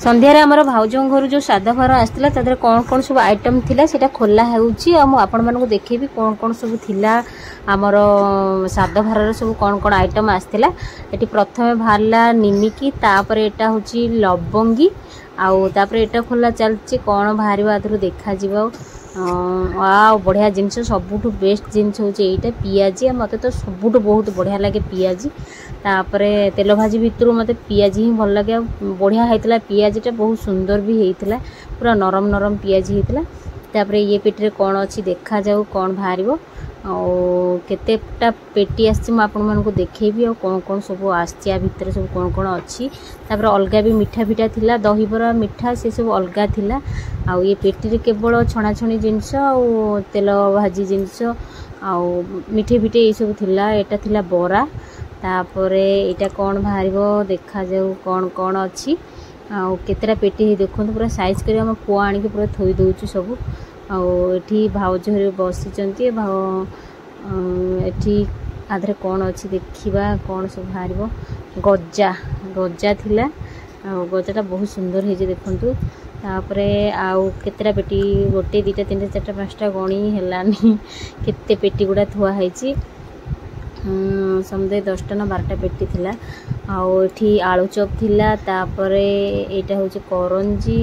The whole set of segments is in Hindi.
संध्यारे आमर भाउजों घर जो सादा भार आसला तादर कौन कौन सब आइटम थिला सेटा खोला होउची आ मु आपण मानको देखेबी कौन कौन सब थिला आमर सादा भार सब कौन कौन आइटम आसला। एटी प्रथमे भारला निमिकी तापर एटा होची लवंगी आउ तापर एटा खोला चलची कौन बाहर आदर देखा जीवा। आ बढ़िया जिनस सबुठ बेस्ट जिनस होची एटा पियाजी मते तो सबुठ बहुत बढ़िया लगे पियाजी। तापरे तेल भाजी भितर मते पियाजी ही भल लगे बढ़िया होता पियाजीटा बहुत सुंदर भी होता पूरा नरम नरम पियाजी होता। तापरे ये पेटी रे कौन अच्छी देखा जाऊ कौन बाहर केतेटा पेटी आसी आपको देखेबी आ कौन कौन सब आसिया भितर सब कौन कौन अच्छी। तापर अलगा भी मिठा फिटा थिला दहीबरा मिठा से सब अलगा थिला। आउ ये पेटी रे केवल छणाछणी जिनस आ तेल भाजी जिनस आ मिठे फिटे ये सब थिला। एटा थिला बरा तापरे एटा कौन बाहर देखा जाऊ कौन कौन अच्छी आ केतेटा पेटी देखो पूरा साइज कर हम पुआ आनिक पूरा थोई दउछु सब। आठी भाउज बसी एठी आधे कौन अच्छी देखा कौन सब बाहर गजा गजा थिला गजाटा बहुत सुंदर है देखु। तापरे आउ केतेटा पेटी गोटे दुटा तीन चार्टा पाँचटा गणी हेलानी केते पेटी गुड़ा थुआ है समुदाय 10टा ना 12टा पेटी थिला। आठी आलू चॉप थिला। तापरे एटा होची करंजी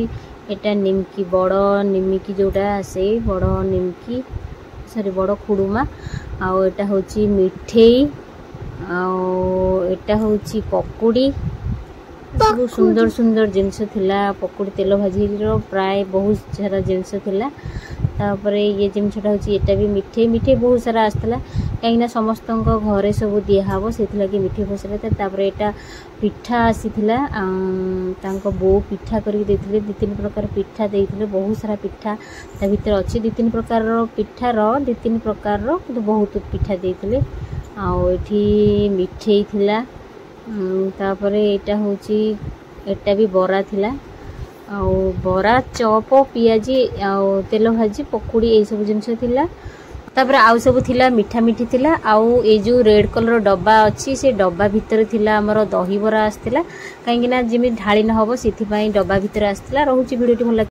एटा निमकी बड़ निमकी जोटा से बड़ निमकी सॉरी बड़ खुडुमा आउ एटा होची मिठेई आउ एटा होची पकुड़ी बहुत सुंदर सुंदर जिनस थिला। पकुड़ी तेल भाजी प्राय बहुत सारा जिनस थिला। तापरे ये जिनसटा होची एटा भी मिठे मिठे बहुत सारा आसला कहीं समस्त घरे सब दिहब से लगे मिठे बहुत सारा। तापरे एटा पिठा आसीथिला तांको बो पिठा करके देथिले 2-3 प्रकार पिठा देथिले बहुत सारा पिठा ता भीतर अच्छी 2-3 प्रकार पिठा रो 2-3 प्रकार रो बहुत पिठा देथिले। आउ एठी मिठे थिला। तापरे एटा होची एटा भी बरा थिला आउ बरा चॉप पियाजी आउ तेल भाजी पकुड़ी ये सब जिनस थिला। तापरे आउ सब थिला मिठा मिठी थिला। आउ ए जो रेड कलर डब्बा अच्छी से डब्बा भितर थिला हमर दही बरा आस्थिला कहीं ना जिमि ढाली न हबो सेथि पई डब्बा भितर आस्थिला। रहूची वीडियो टी भल